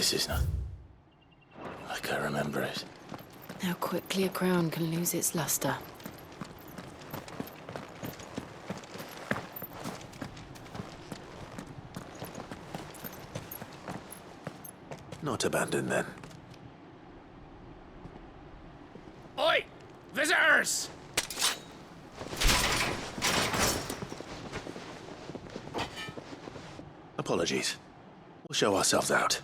This is not like I remember it. How quickly a crown can lose its luster. Not abandoned then. Oi! Visitors! Apologies. We'll show ourselves out.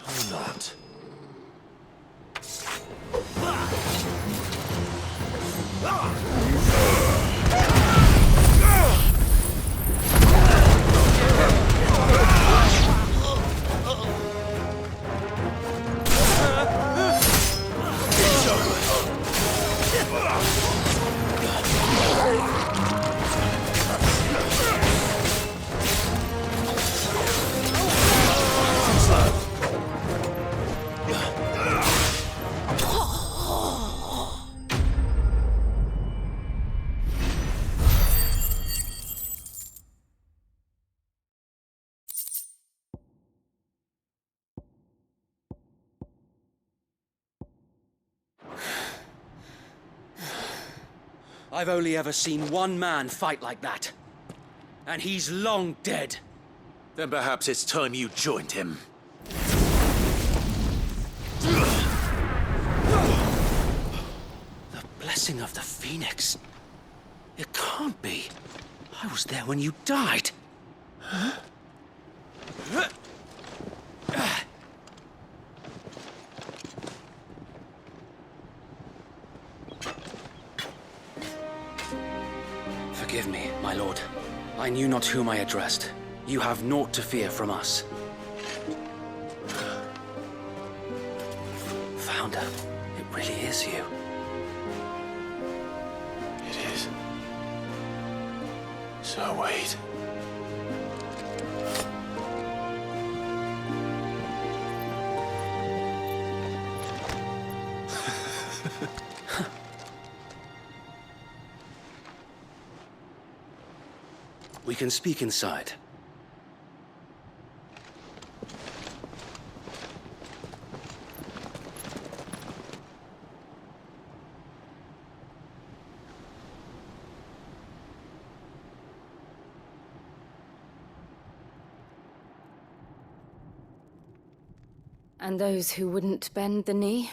Or not. I've only ever seen one man fight like that. And he's long dead. Then perhaps it's time you joined him. The blessing of the Phoenix. It can't be. I was there when you died. Huh? Forgive me, my lord. I knew not whom I addressed. You have naught to fear from us. Founder, it really is you. It is. So wait. We can speak inside. And those who wouldn't bend the knee?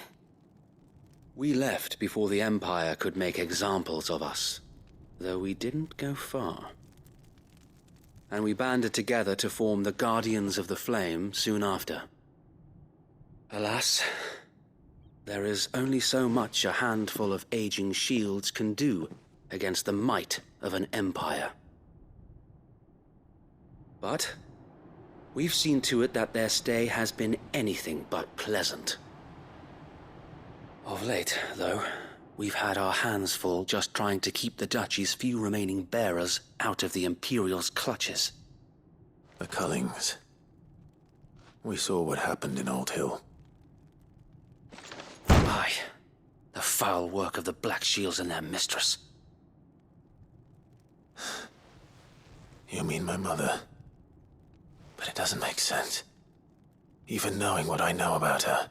We left before the Empire could make examples of us, though we didn't go far. And we banded together to form the Guardians of the Flame soon after. Alas, there is only so much a handful of aging shields can do against the might of an empire. But we've seen to it that their stay has been anything but pleasant. Of late, though, we've had our hands full just trying to keep the Duchy's few remaining bearers out of the Imperial's clutches. The Cullings. We saw what happened in Old Hill. Aye. The foul work of the Black Shields and their mistress. You mean my mother? But it doesn't make sense. Even knowing what I know about her.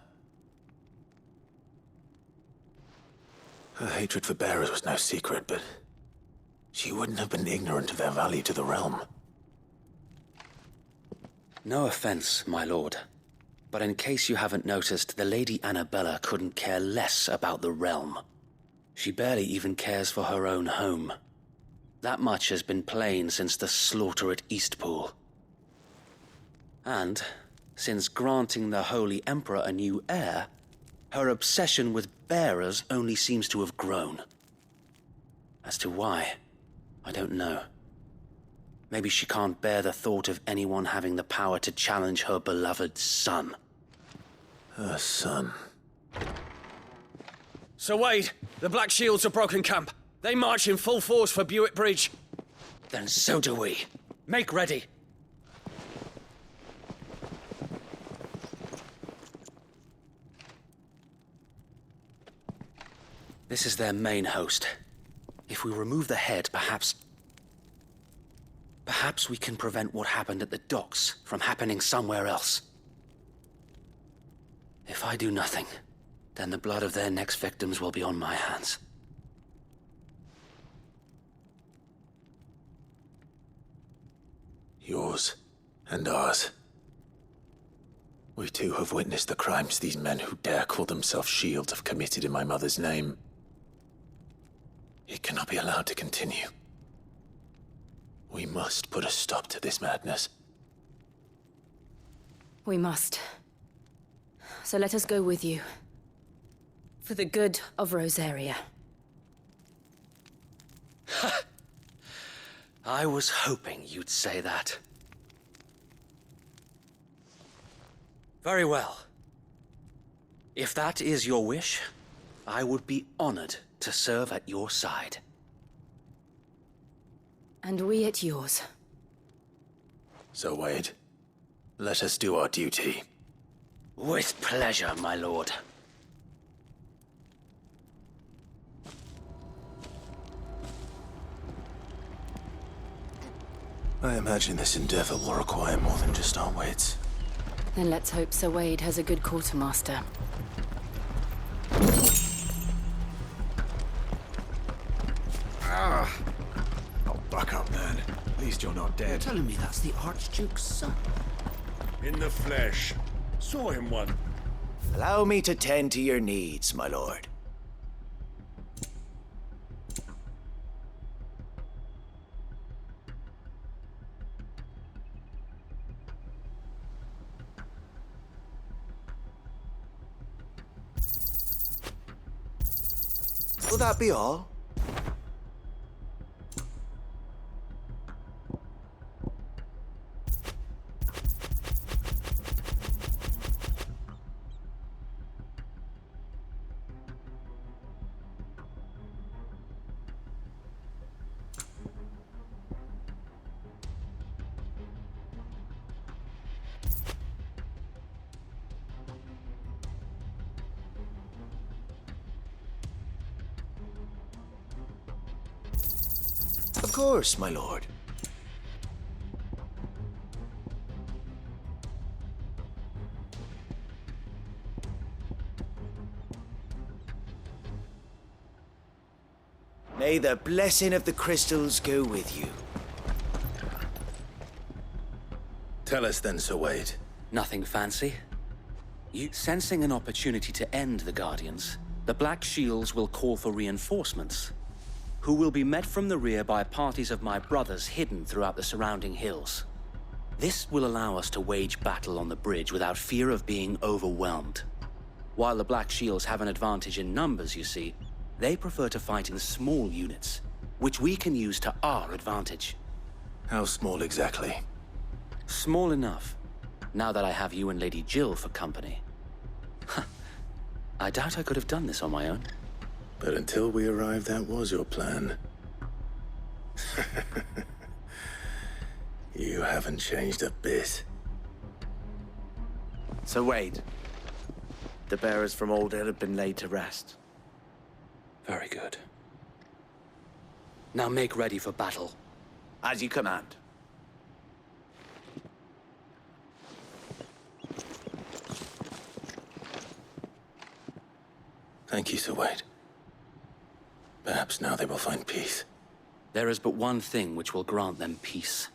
Her hatred for bearers was no secret, but she wouldn't have been ignorant of their value to the realm. No offense, my lord, but in case you haven't noticed, the Lady Annabella couldn't care less about the realm. She barely even cares for her own home. That much has been plain since the slaughter at Eastpool. And, since granting the Holy Emperor a new heir, her obsession with bearers only seems to have grown. As to why, I don't know. Maybe she can't bear the thought of anyone having the power to challenge her beloved son. Her son. Sir Wade, the Black Shields have broken camp. They march in full force for Buick Bridge. Then so do we. Make ready. This is their main host. If we remove the head, perhaps we can prevent what happened at the docks from happening somewhere else. If I do nothing, then the blood of their next victims will be on my hands. Yours and ours. We too have witnessed the crimes these men who dare call themselves shields have committed in my mother's name. It cannot be allowed to continue. We must put a stop to this madness. We must. So let us go with you. For the good of Rosaria. I was hoping you'd say that. Very well. If that is your wish, I would be honored to serve at your side. And we at yours. So, Wade, let us do our duty. With pleasure, my lord. I imagine this endeavor will require more than just our wits. Then let's hope Sir Wade has a good quartermaster. Oh, buck up, man. At least you're not dead. Telling me that's the Archduke's son. In the flesh. Saw him one. Allow me to tend to your needs, my lord. Will that be all? Of course, my lord. May the blessing of the crystals go with you. Tell us then, Sir Wade. Nothing fancy. You sensing an opportunity to end the Guardians, the Black Shields will call for reinforcements, who will be met from the rear by parties of my brothers hidden throughout the surrounding hills. This will allow us to wage battle on the bridge without fear of being overwhelmed. While the Black Shields have an advantage in numbers, you see, they prefer to fight in small units, which we can use to our advantage. How small exactly? Small enough, now that I have you and Lady Jill for company. I doubt I could have done this on my own. But until we arrived, that was your plan. You haven't changed a bit. Sir Wade, the bearers from Old Hill have been laid to rest. Very good. Now make ready for battle. As you command. Thank you, Sir Wade. Perhaps now they will find peace. There is but one thing which will grant them peace.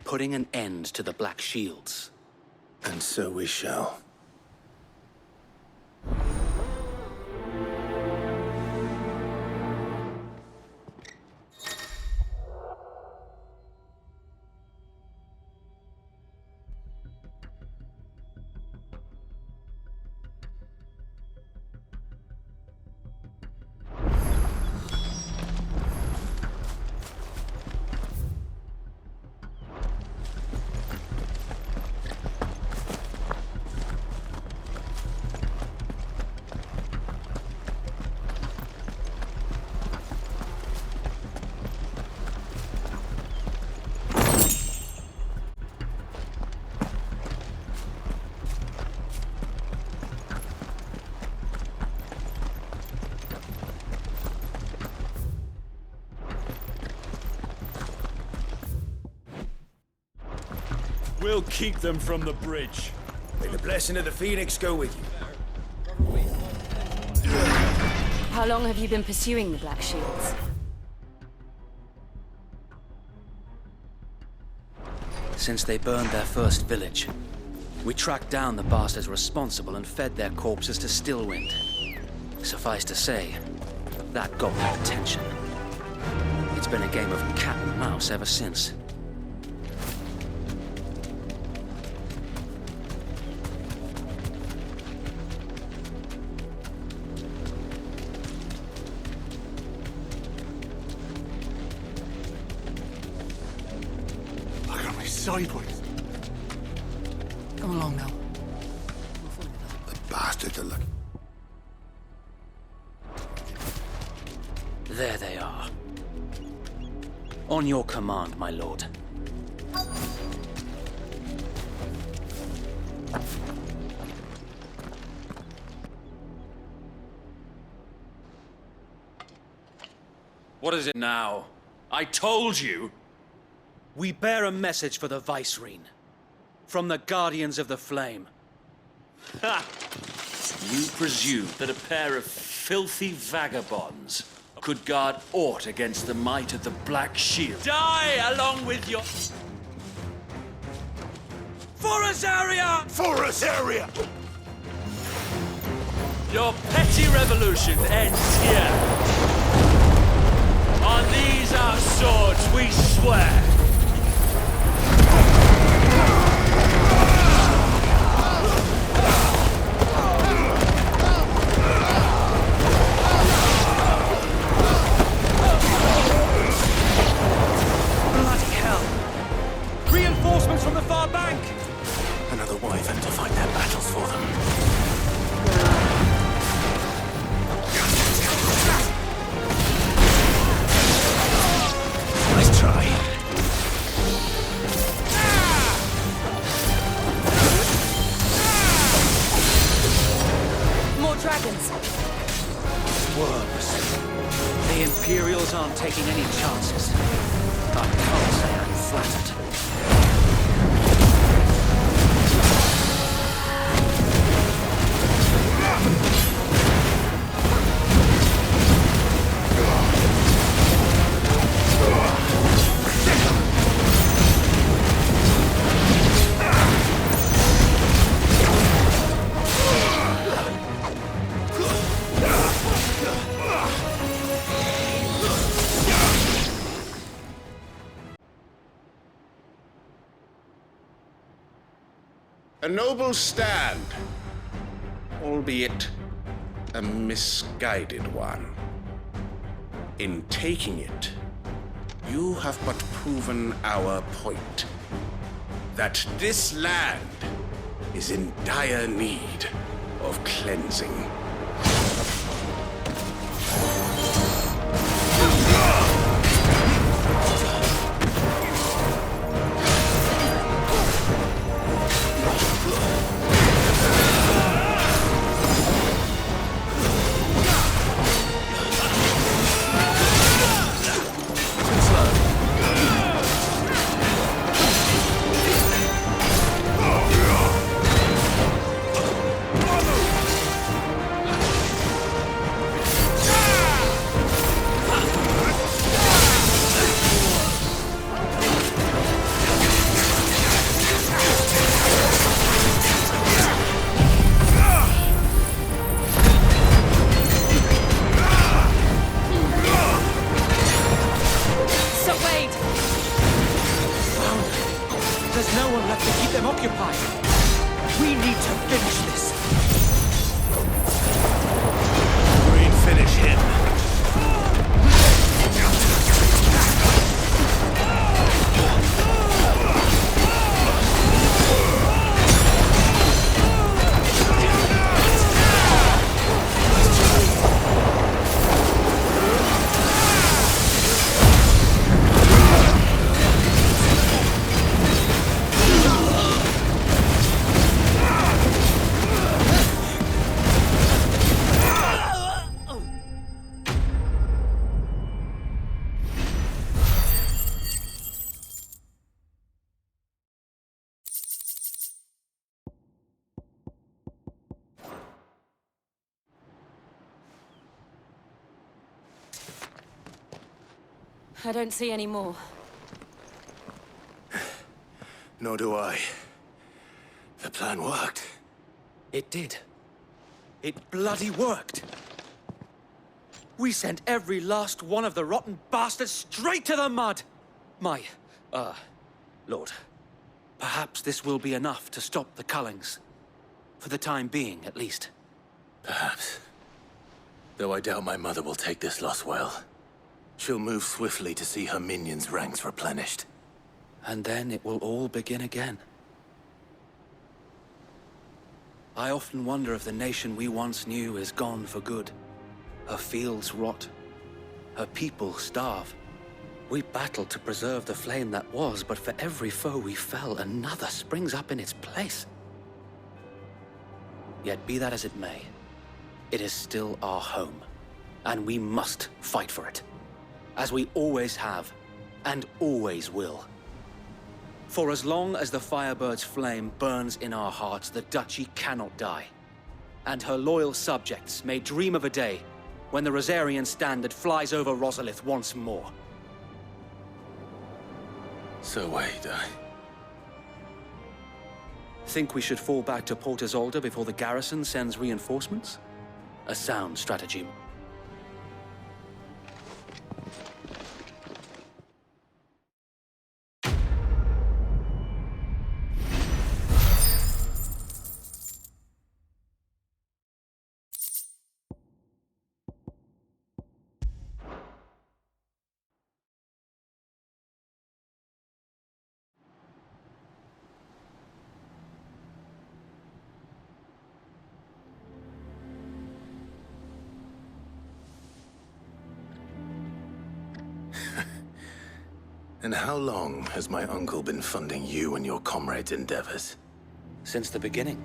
Putting an end to the Black Shields. And so we shall. We'll keep them from the bridge. May the blessing of the Phoenix go with you. How long have you been pursuing the Black Shields? Since they burned their first village, we tracked down the bastards responsible and fed their corpses to Stillwind. Suffice to say, that got their attention. It's been a game of cat and mouse ever since. Look at me sideways. Come along now. The bastards are looking. There they are. On your command, my lord. What is it now? I told you! We bear a message for the Vicereine. From the Guardians of the Flame. Ha! You presume that a pair of filthy vagabonds could guard aught against the might of the Black Shield? Die along with your... Rosaria! For us area! Your petty revolution ends here. On these our swords we swear. Bloody hell! Reinforcements from the far bank! Another wyvern to fight their battles for them. Nice try. More dragons! Worms. The Imperials aren't taking any chances. I can't say I'm flattered. A noble stand, albeit a misguided one. In taking it, you have but proven our point. That this land is in dire need of cleansing. There's no one left to keep them occupied. We need to finish this. Green, finish him. I don't see any more. Nor do I. The plan worked. It did. It bloody worked. We sent every last one of the rotten bastards straight to the mud! Lord, perhaps this will be enough to stop the Cullings. For the time being, at least. Perhaps. Though I doubt my mother will take this loss well. She'll move swiftly to see her minions' ranks replenished. And then it will all begin again. I often wonder if the nation we once knew is gone for good. Her fields rot. Her people starve. We battled to preserve the flame that was, but for every foe we fell, another springs up in its place. Yet be that as it may, it is still our home, and we must fight for it. As we always have, and always will. For as long as the Firebird's flame burns in our hearts, the Duchy cannot die. And her loyal subjects may dream of a day when the Rosarian standard flies over Rosalith once more. So wait, Think we should fall back to Port Isolde before the garrison sends reinforcements? A sound strategy. And how long has my uncle been funding you and your comrades' endeavors? Since the beginning.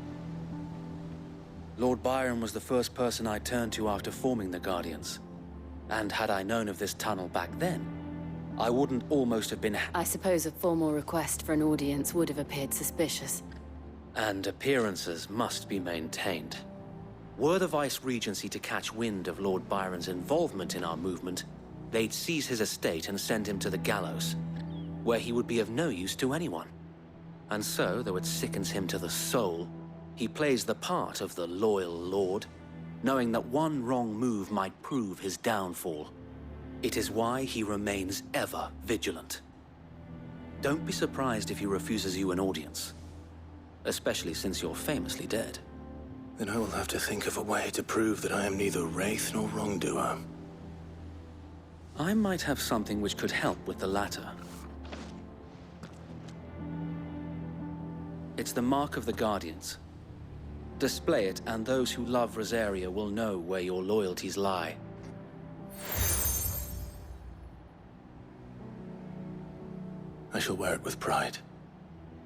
Lord Byron was the first person I turned to after forming the Guardians. And had I known of this tunnel back then, I wouldn't almost have been... I suppose a formal request for an audience would have appeared suspicious. And appearances must be maintained. Were the Vice-Regency to catch wind of Lord Byron's involvement in our movement, they'd seize his estate and send him to the gallows, where he would be of no use to anyone. And so, though it sickens him to the soul, he plays the part of the loyal lord, knowing that one wrong move might prove his downfall. It is why he remains ever vigilant. Don't be surprised if he refuses you an audience, especially since you're famously dead. Then I will have to think of a way to prove that I am neither wraith nor wrongdoer. I might have something which could help with the latter. It's the mark of the Guardians. Display it, and those who love Rosaria will know where your loyalties lie. I shall wear it with pride.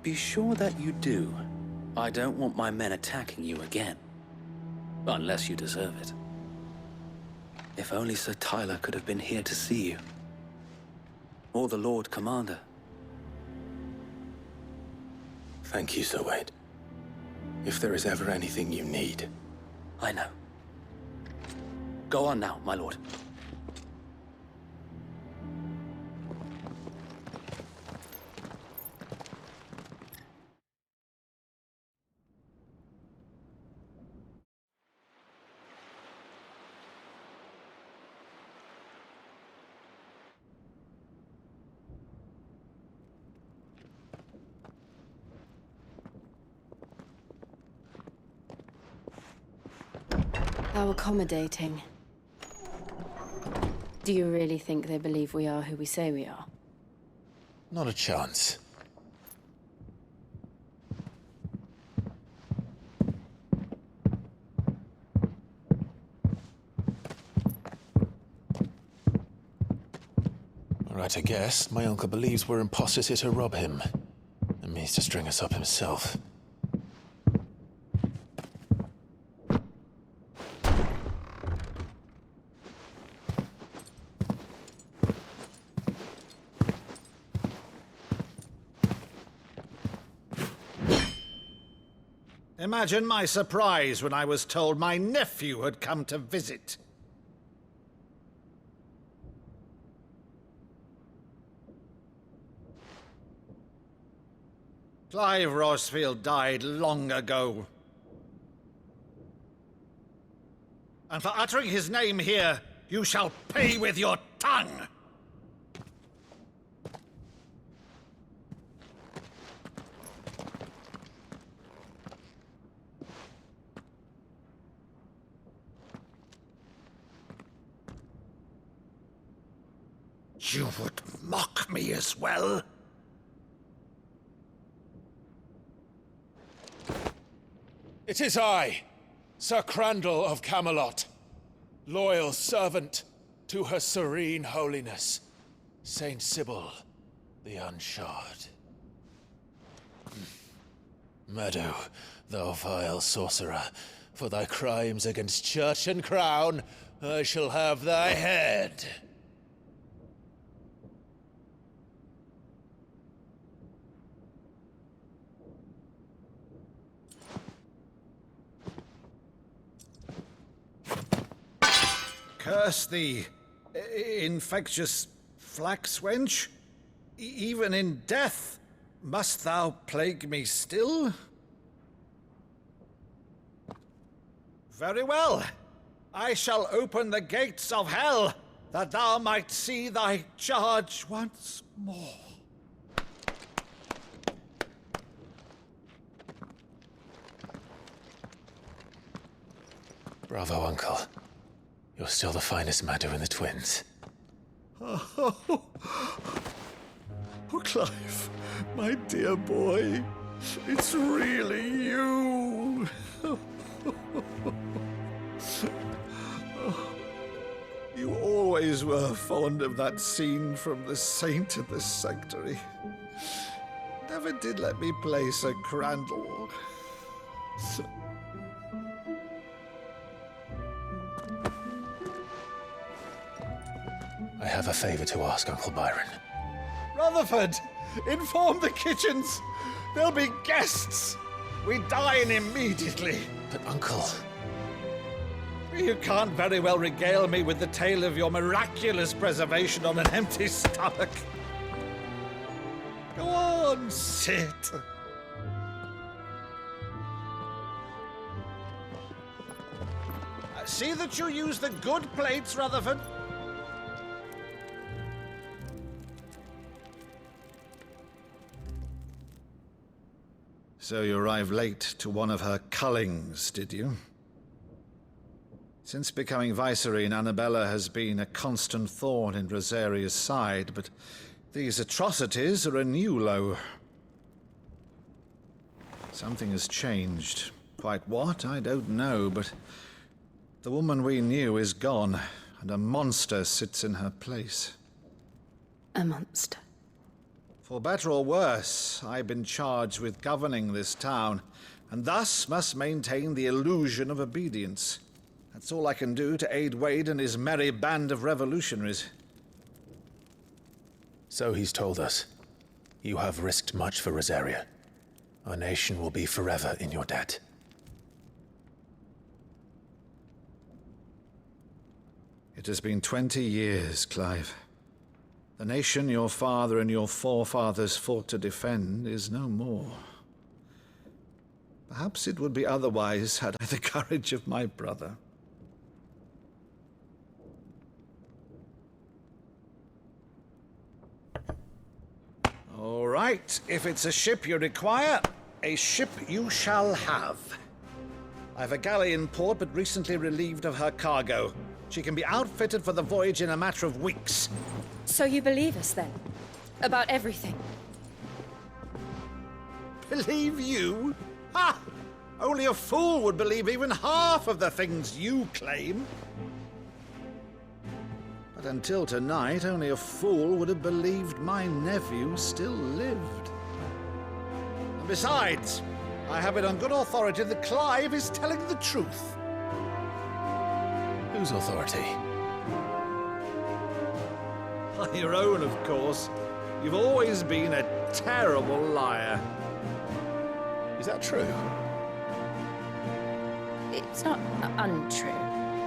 Be sure that you do. I don't want my men attacking you again. Unless you deserve it. If only Sir Tyler could have been here to see you. Or the Lord Commander. Thank you, Sir Wade. If there is ever anything you need. I know. Go on now, my lord. How accommodating. Do you really think they believe we are who we say we are? Not a chance. All right, I guess. My uncle believes we're imposters here to rob him. And means to string us up himself. Imagine my surprise when I was told my nephew had come to visit. Clive Rosfield died long ago. And for uttering his name here, you shall pay with your tongue! You would mock me as well? It is I, Sir Crandall of Camelot, loyal servant to Her Serene Holiness, Saint Sybil the Unshod. Meadow, thou vile sorcerer, for thy crimes against church and crown, I shall have thy head. Curse thee, infectious flax wench. Even in death, must thou plague me still? Very well. I shall open the gates of hell, that thou might see thy charge once more. Bravo, Uncle. You're still the finest Meadow in the twins. Oh, Clive, my dear boy, it's really you. You always were fond of that scene from The Saint in the Sanctuary. Never did let me play Sir Crandall. I have a favor to ask, Uncle Byron. Rutherford, inform the kitchens. There'll be guests. We dine immediately. But, Uncle... You can't very well regale me with the tale of your miraculous preservation on an empty stomach. Go on, sit. See that you use the good plates, Rutherford. So you arrived late to one of her cullings, did you? Since becoming Vicereine, Annabella has been a constant thorn in Rosaria's side, but these atrocities are a new low. Something has changed. Quite what, I don't know, but the woman we knew is gone, and a monster sits in her place. A monster. For better or worse, I've been charged with governing this town, and thus must maintain the illusion of obedience. That's all I can do to aid Wade and his merry band of revolutionaries. So he's told us. You have risked much for Rosaria. Our nation will be forever in your debt. It has been 20 years, Clive. The nation your father and your forefathers fought to defend is no more. Perhaps it would be otherwise had I the courage of my brother. All right, if it's a ship you require, a ship you shall have. I've a galley in port, but recently relieved of her cargo. She can be outfitted for the voyage in a matter of weeks. So you believe us, then? About everything? Believe you? Ha! Only a fool would believe even half of the things you claim. But until tonight, only a fool would have believed my nephew still lived. And besides, I have it on good authority that Clive is telling the truth. Whose authority? Your own, of course. You've always been a terrible liar. Is that true? It's not untrue.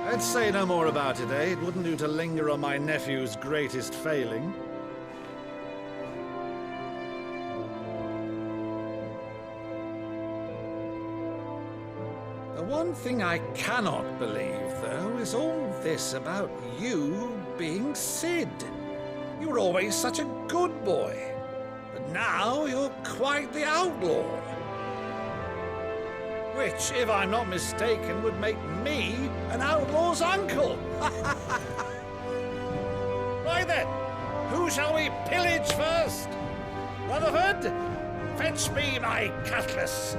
Let's say no more about it, eh? It wouldn't do to linger on my nephew's greatest failing. The one thing I cannot believe, though, is all this about you being Sid. You were always such a good boy, but now you're quite the outlaw. Which, if I'm not mistaken, would make me an outlaw's uncle. Right then, who shall we pillage first? Rutherford, fetch me my cutlass.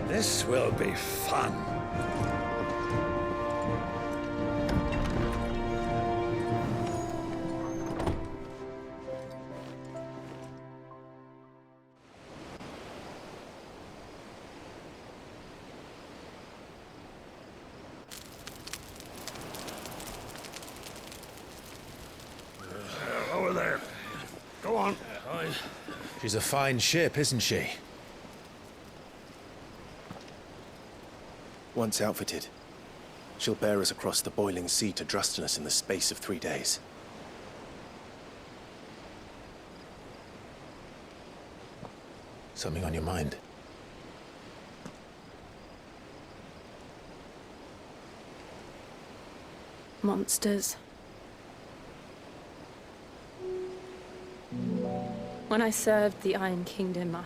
This will be fun. Over there. Go on. She's a fine ship, isn't she? Once outfitted, she'll bear us across the boiling sea to Drustenus in the space of 3 days. Something on your mind? Monsters. When I served the Iron Kingdom,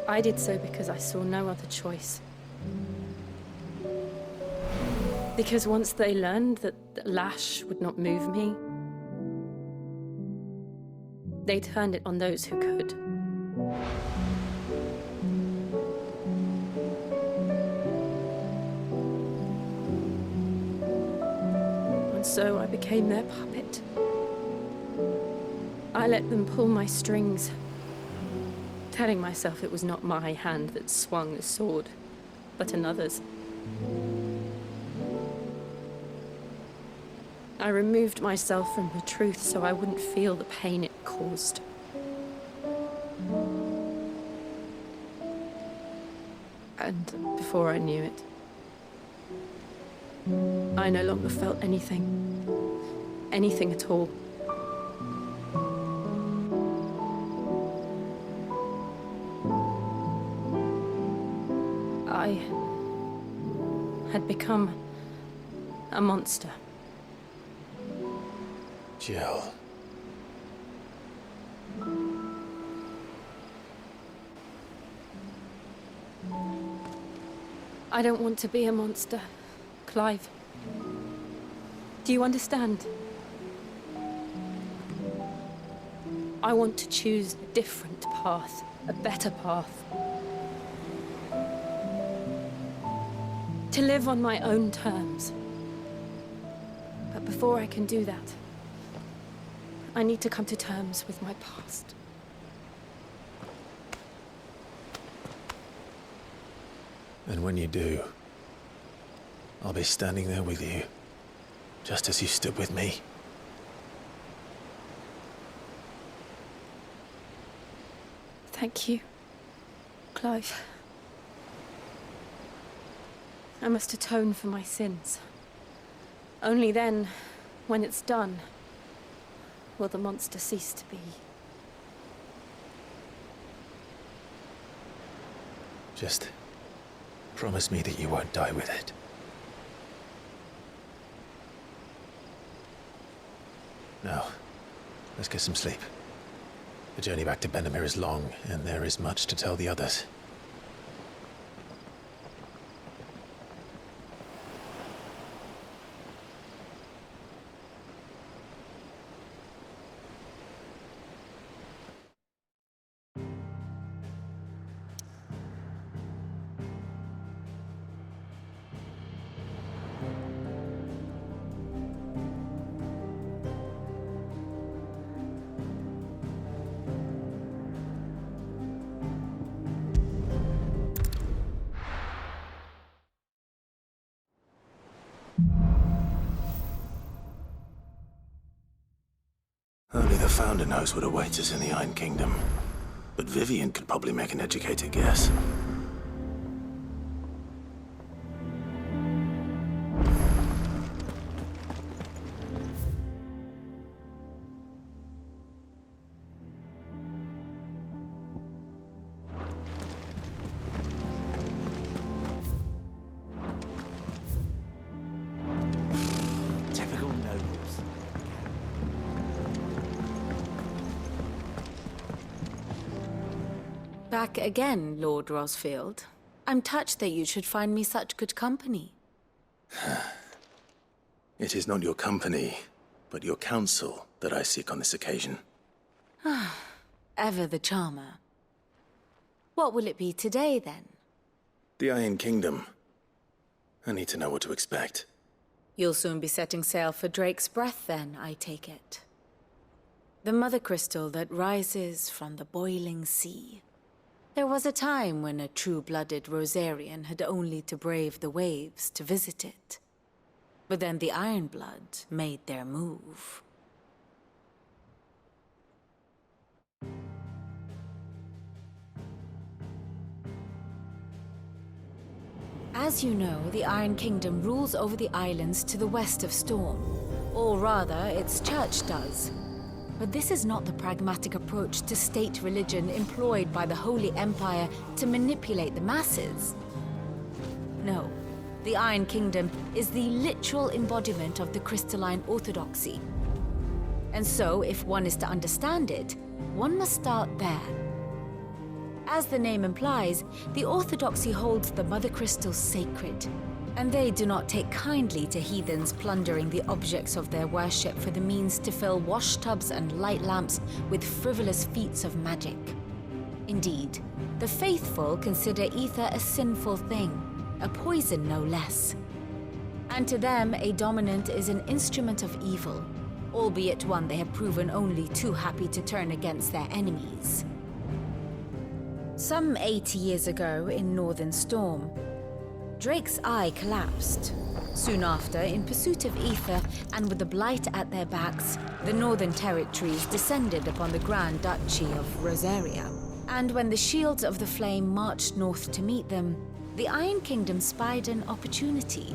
I did so because I saw no other choice. Because once they learned that the lash would not move me, they turned it on those who could. And so I became their puppet. I let them pull my strings, telling myself it was not my hand that swung the sword, but another's. I removed myself from the truth so I wouldn't feel the pain it caused. And before I knew it, I no longer felt anything. Anything at all. I had become a monster. Jill. I don't want to be a monster, Clive. Do you understand? I want to choose a different path, a better path. To live on my own terms. But before I can do that, I need to come to terms with my past. And when you do, I'll be standing there with you, just as you stood with me. Thank you, Clive. I must atone for my sins. Only then, when it's done, will the monster cease to be. Just promise me that you won't die with it. Now, let's get some sleep. The journey back to Benamir is long, and there is much to tell the others. Only the Founder knows what awaits us in the Iron Kingdom. But Vivian could probably make an educated guess. Back again, Lord Rosfield. I'm touched that you should find me such good company. It is not your company, but your counsel that I seek on this occasion. Ever the charmer. What will it be today, then? The Iron Kingdom. I need to know what to expect. You'll soon be setting sail for Drake's Breath, then, I take it. The mother crystal that rises from the boiling sea. There was a time when a true-blooded Rosarian had only to brave the waves to visit it. But then the Ironblood made their move. As you know, the Iron Kingdom rules over the islands to the west of Storm. Or rather, its church does. But this is not the pragmatic approach to state religion employed by the Holy Empire to manipulate the masses. No, the Iron Kingdom is the literal embodiment of the crystalline orthodoxy. And so, if one is to understand it, one must start there. As the name implies, the orthodoxy holds the mother crystals sacred, and they do not take kindly to heathens plundering the objects of their worship for the means to fill washtubs and light lamps with frivolous feats of magic. Indeed, the faithful consider ether a sinful thing, a poison no less. And to them, a dominant is an instrument of evil, albeit one they have proven only too happy to turn against their enemies. Some 80 years ago, in Northern Storm, Drake's eye collapsed. Soon after, in pursuit of ether, and with the Blight at their backs, the Northern Territories descended upon the Grand Duchy of Rosaria. And when the Shields of the Flame marched north to meet them, the Iron Kingdom spied an opportunity.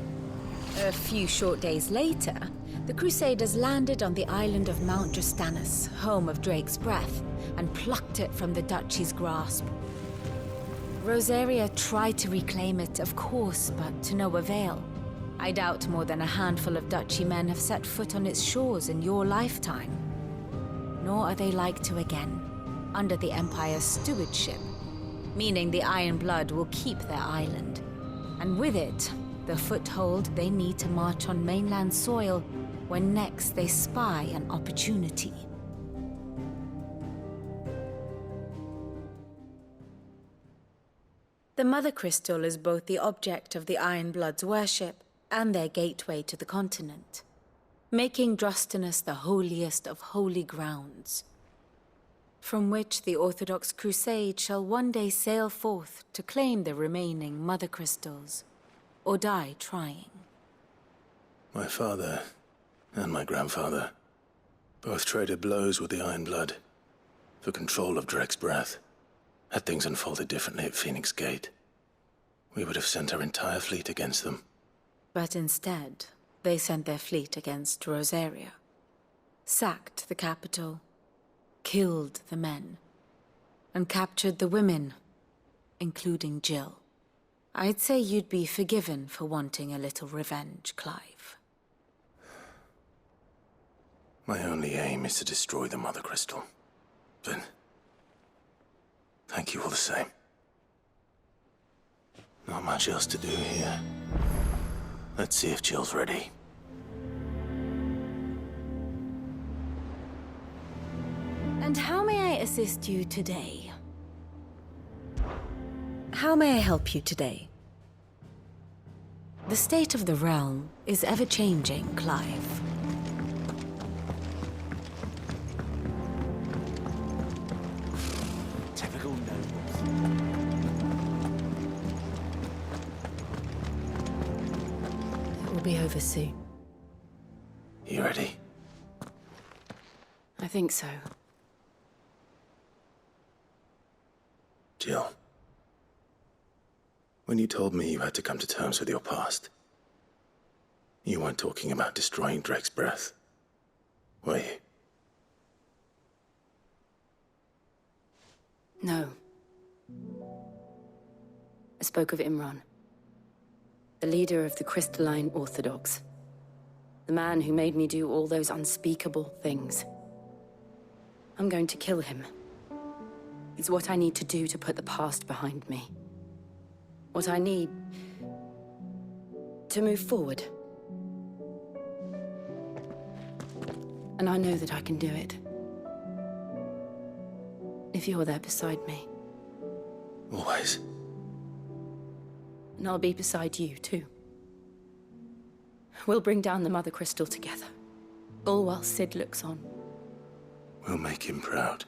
A few short days later, the Crusaders landed on the island of Mount Drastanus, home of Drake's Breath, and plucked it from the Duchy's grasp. Rosaria tried to reclaim it, of course, but to no avail. I doubt more than a handful of Duchy men have set foot on its shores in your lifetime. Nor are they like to again, under the Empire's stewardship, meaning the Iron Blood will keep their island. And with it, the foothold they need to march on mainland soil when next they spy an opportunity. The Mother Crystal is both the object of the Iron Blood's worship and their gateway to the continent, making Drastanus the holiest of holy grounds, from which the Orthodox Crusade shall one day sail forth to claim the remaining Mother Crystals, or die trying. My father and my grandfather both traded blows with the Iron Blood for control of Drake's Breath. Had things unfolded differently at Phoenix Gate, we would have sent our entire fleet against them. But instead, they sent their fleet against Rosaria, sacked the capital, killed the men, and captured the women, including Jill. I'd say you'd be forgiven for wanting a little revenge, Clive. My only aim is to destroy the Mother Crystal. But thank you all the same. Not much else to do here. Let's see if Jill's ready. And how may I assist you today? How may I help you today? The state of the realm is ever-changing, Clive. Typical nobles. It will be over soon. You ready? I think so. Jill, when you told me you had to come to terms with your past, you weren't talking about destroying Drake's Breath, were you? No. I spoke of Imran, the leader of the Crystalline Orthodox. The man who made me do all those unspeakable things. I'm going to kill him. It's what I need to do to put the past behind me. What I need to move forward. And I know that I can do it. If you're there beside me. Always. And I'll be beside you, too. We'll bring down the Mother Crystal together. All while Sid looks on. We'll make him proud.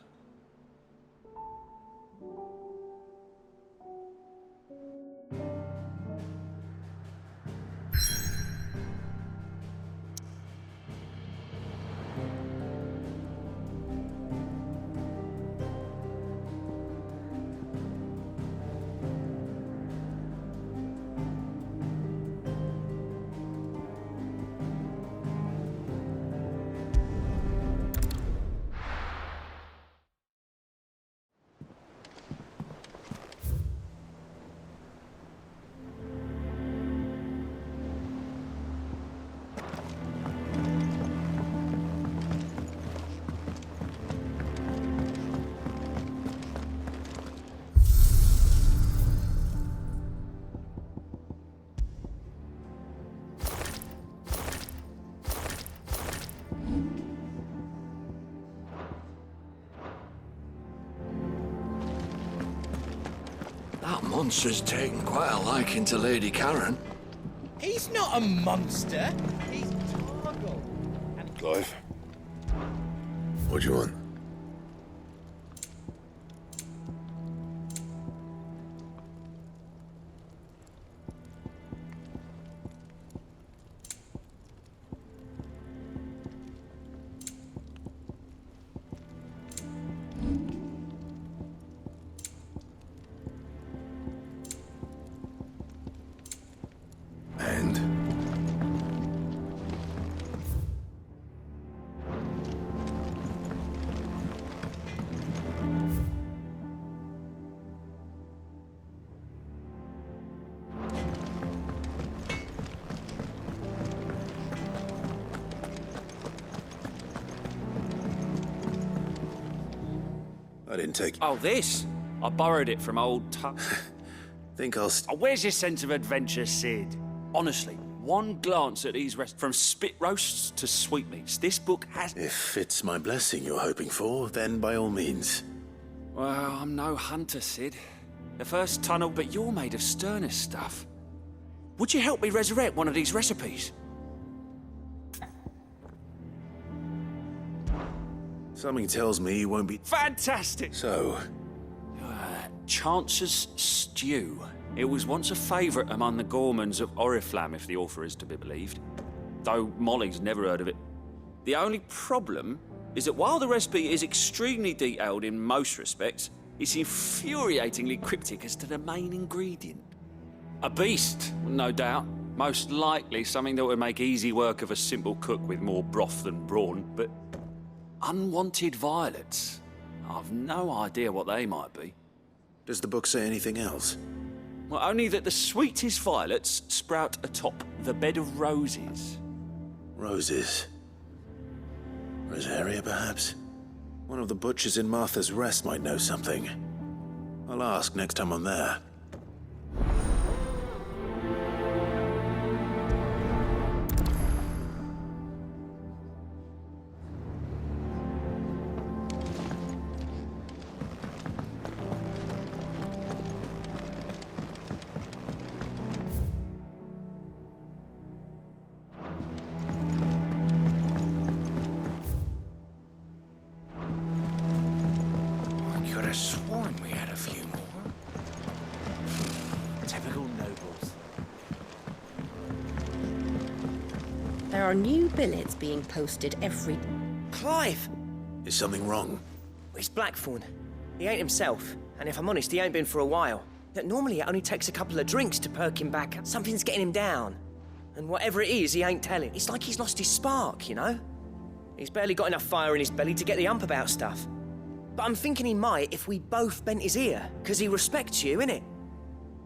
That monster's taken quite a liking to Lady Karen. He's not a monster. He's Targo. Clive. What do you want? I didn't take... Oh, this? I borrowed it from old Think I'll... Oh, where's your sense of adventure, Sid? Honestly, one glance at these from spit roasts to sweetmeats, this book has... If it's my blessing you're hoping for, then by all means. Well, I'm no hunter, Sid. The first tunnel, but you're made of sterner stuff. Would you help me resurrect one of these recipes? Something tells me you won't be... Fantastic! So? Chance's Stew. It was once a favourite among the gourmands of Oriflamme, if the author is to be believed. Though Molly's never heard of it. The only problem is that while the recipe is extremely detailed in most respects, it's infuriatingly cryptic as to the main ingredient. A beast, no doubt. Most likely something that would make easy work of a simple cook with more broth than brawn, but... unwanted violets. I've no idea what they might be. Does the book say anything else? Well, only that the sweetest violets sprout atop the bed of roses. Roses. Rosaria, perhaps? One of the butchers in Martha's Rest might know something. I'll ask next time I'm there. Sworn we had a few more. Typical nobles. There are new billets being posted every... Clive! Is something wrong? It's Blackthorn. He ain't himself, and if I'm honest, he ain't been for a while. Normally it only takes a couple of drinks to perk him back. Something's getting him down. And whatever it is, he ain't telling. It's like he's lost his spark, you know? He's barely got enough fire in his belly to get the ump about stuff. But I'm thinking he might if we both bent his ear, because he respects you, innit?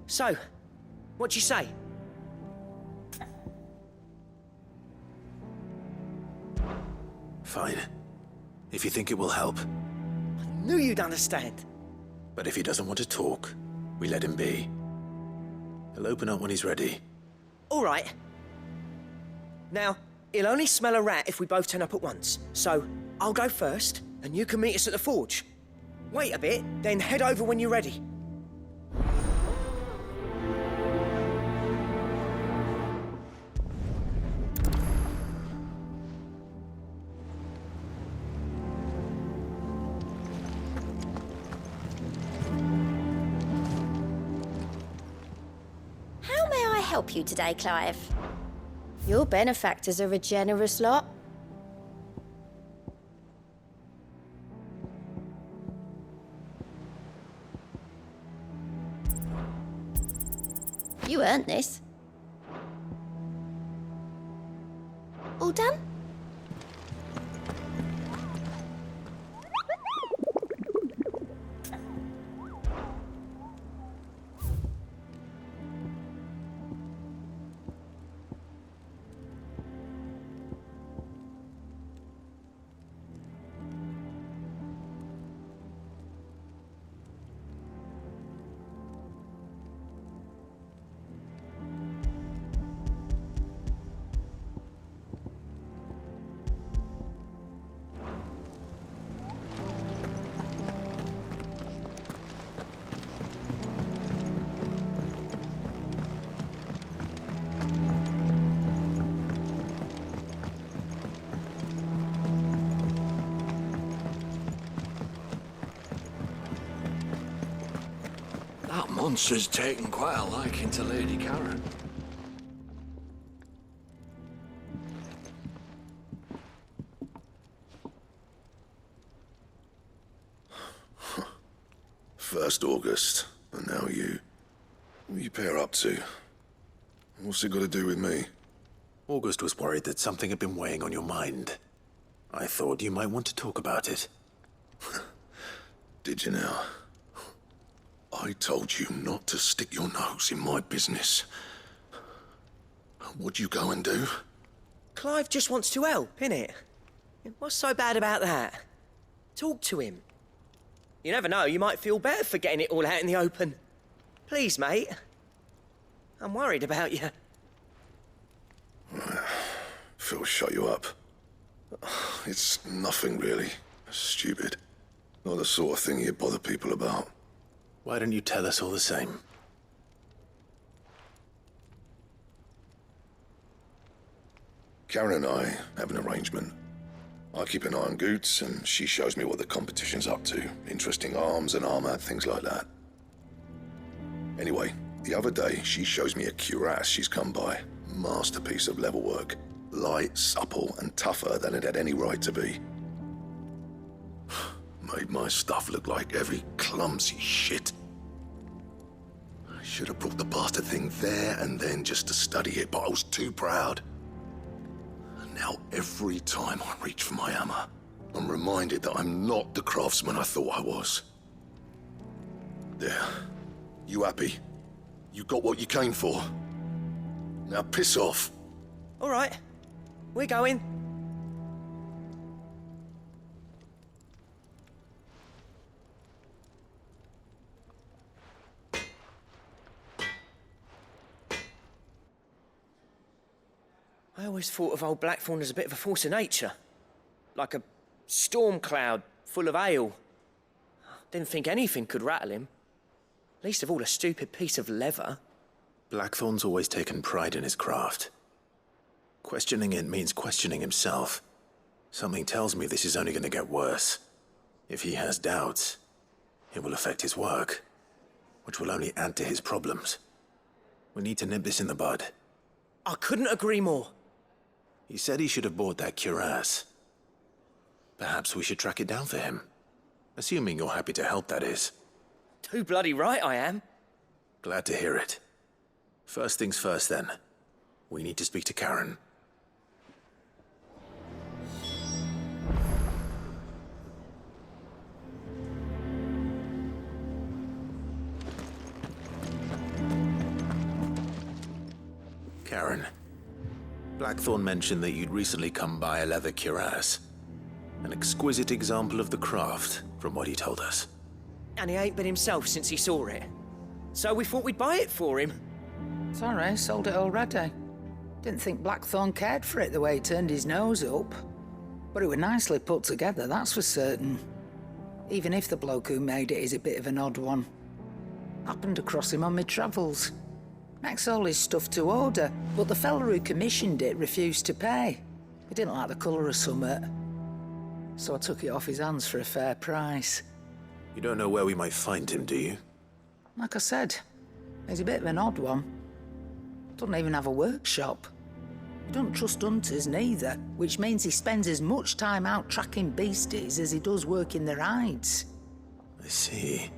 So, what you say? Fine. If you think it will help. I knew you'd understand. But if he doesn't want to talk, we let him be. He'll open up when he's ready. All right. Now, he'll only smell a rat if we both turn up at once. So, I'll go first, and you can meet us at the forge. Wait a bit, then head over when you're ready. How may I help you today, Clive? Your benefactors are a generous lot. You earned this. All done? That monster's taken quite a liking to Lady Karen. First August, and now you. What are you pair up to? What's it got to do with me? August was worried that something had been weighing on your mind. I thought you might want to talk about it. Did you now? I told you not to stick your nose in my business. What'd you go and do? Clive just wants to help, innit? What's so bad about that? Talk to him. You never know, you might feel better for getting it all out in the open. Please, mate. I'm worried about you. Phil shut you up. It's nothing really. Stupid. Not the sort of thing you bother people about. Why don't you tell us all the same? Karen and I have an arrangement. I keep an eye on Goots, and she shows me what the competition's up to. Interesting arms and armor, things like that. Anyway, the other day, she shows me a cuirass she's come by. Masterpiece of level work. Light, supple, and tougher than it had any right to be. Made my stuff look like heavy, clumsy shit. I should have brought the bastard thing there and then just to study it, but I was too proud. And now every time I reach for my hammer, I'm reminded that I'm not the craftsman I thought I was. There. You happy? You got what you came for? Now piss off. All right. We're going. I always thought of old Blackthorn as a bit of a force of nature. Like a storm cloud full of hail. Didn't think anything could rattle him. Least of all a stupid piece of leather. Blackthorn's always taken pride in his craft. Questioning it means questioning himself. Something tells me this is only going to get worse. If he has doubts, it will affect his work, which will only add to his problems. We need to nip this in the bud. I couldn't agree more. He said he should have bought that cuirass. Perhaps we should track it down for him. Assuming you're happy to help, that is. Too bloody right I am. Glad to hear it. First things first, then. We need to speak to Karen. Karen, Blackthorn mentioned that you'd recently come by a leather cuirass. An exquisite example of the craft, from what he told us. And he ain't been himself since he saw it. So we thought we'd buy it for him. Sorry, sold it already. Didn't think Blackthorn cared for it the way he turned his nose up. But it was nicely put together, that's for certain. Even if the bloke who made it is a bit of an odd one. Happened across him on my travels. Makes all his stuff to order, but the fella who commissioned it refused to pay. He didn't like the colour of summit. So I took it off his hands for a fair price. You don't know where we might find him, do you? Like I said, he's a bit of an odd one. Doesn't even have a workshop. He don't trust hunters neither, which means he spends as much time out tracking beasties as he does working their hides. I see.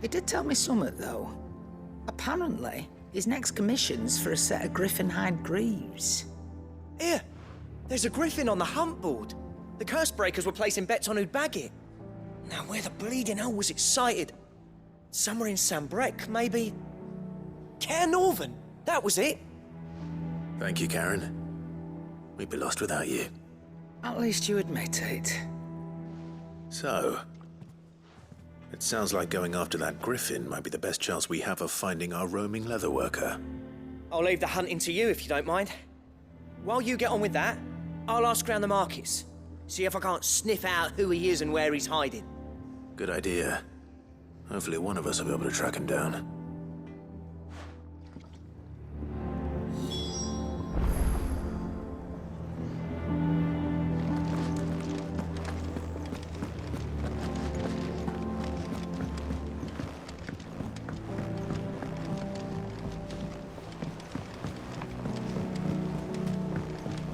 He did tell me something, though. Apparently, his next commission's for a set of griffin hide greaves. Here, there's a griffin on the hunt board. The curse breakers were placing bets on who'd bag it. Now, where the bleeding hell was it sighted? Somewhere in Sambrec, maybe... Caer Northern, that was it. Thank you, Karen. We'd be lost without you. At least you admit it. So, it sounds like going after that griffin might be the best chance we have of finding our roaming leatherworker. I'll leave the hunting to you if you don't mind. While you get on with that, I'll ask around the markets. See if I can't sniff out who he is and where he's hiding. Good idea. Hopefully one of us will be able to track him down.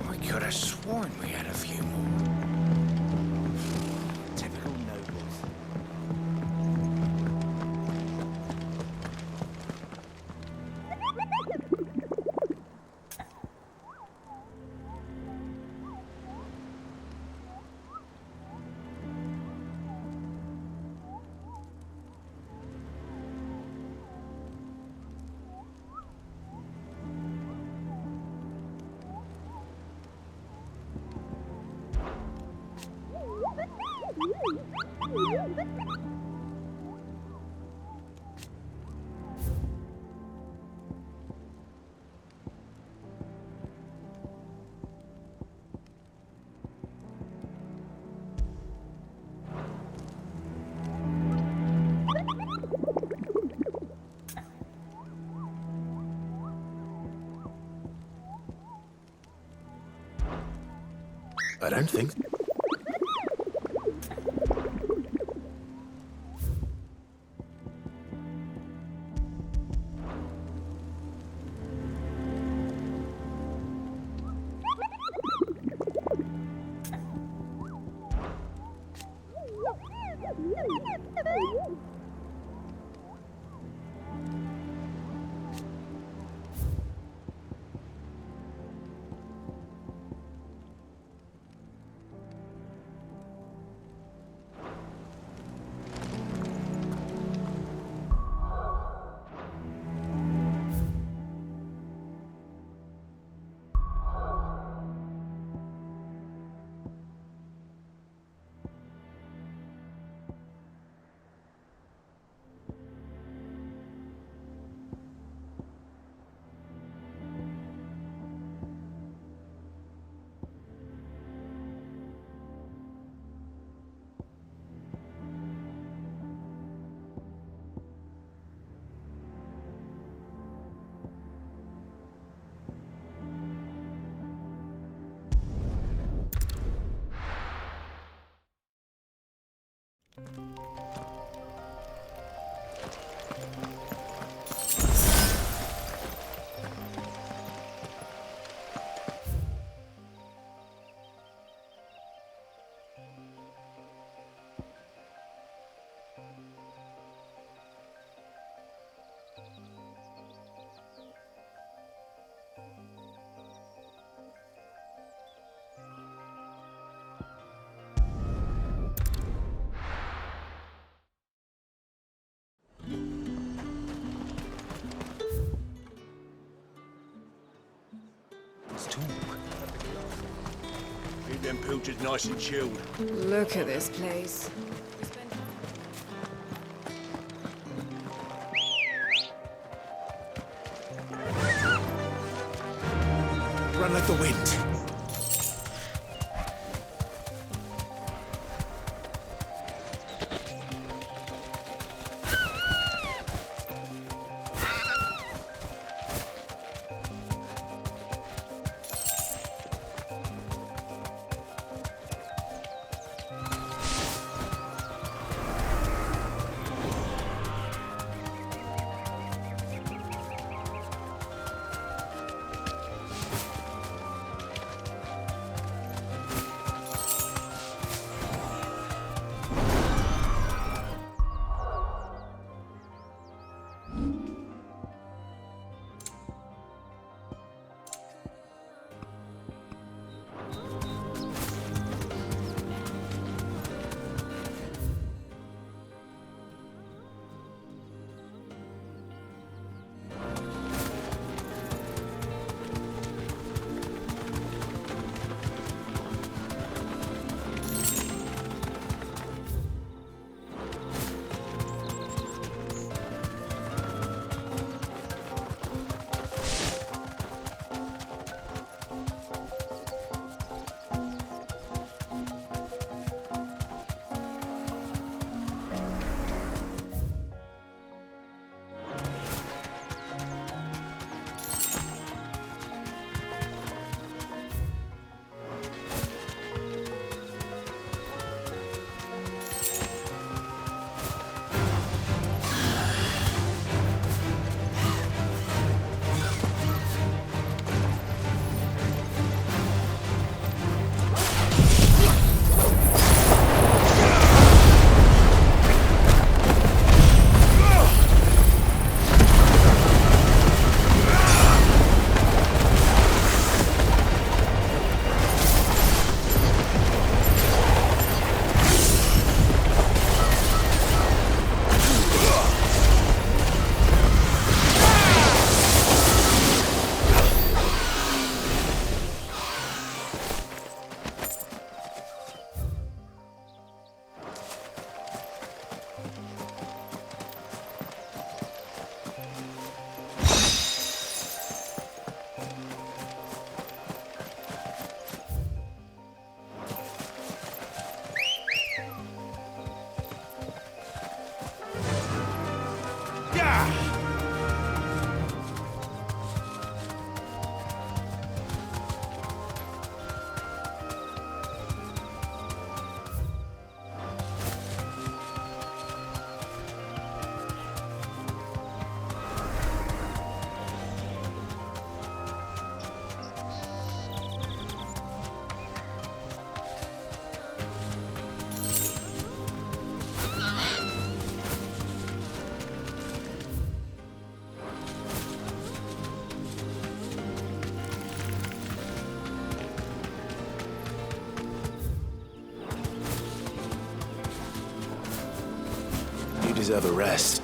I could have sworn we had a few more. Typical nobles. I don't think... them pilchers nice and chilled. Look at this place. Run like the wind. Deserve a rest.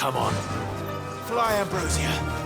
Come on. Fly, Ambrosia.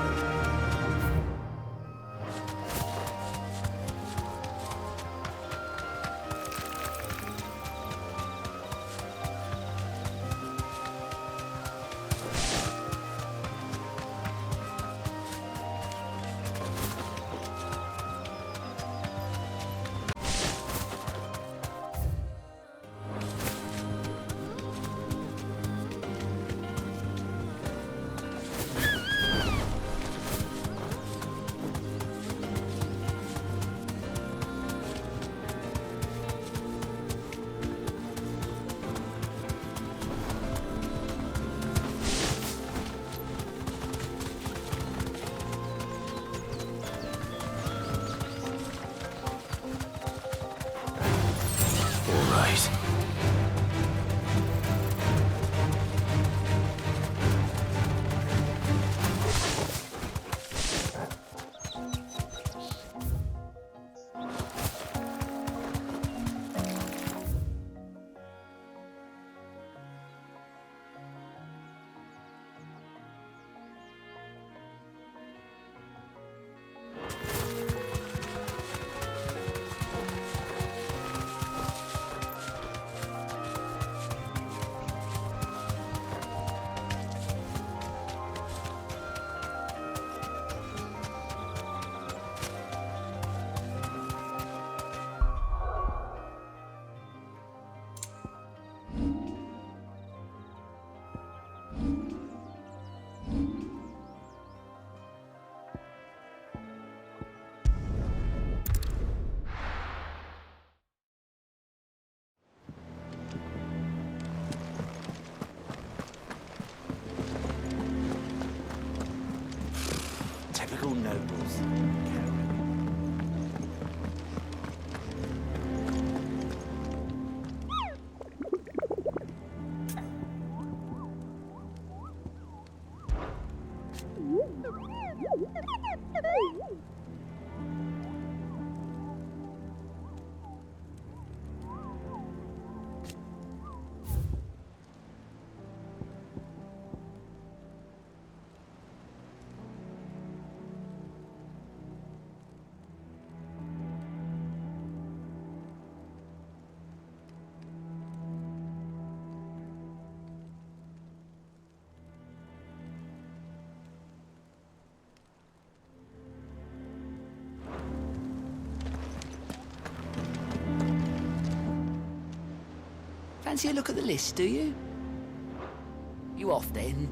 Typical nobles. Fancy a look at the list, do you? You off then?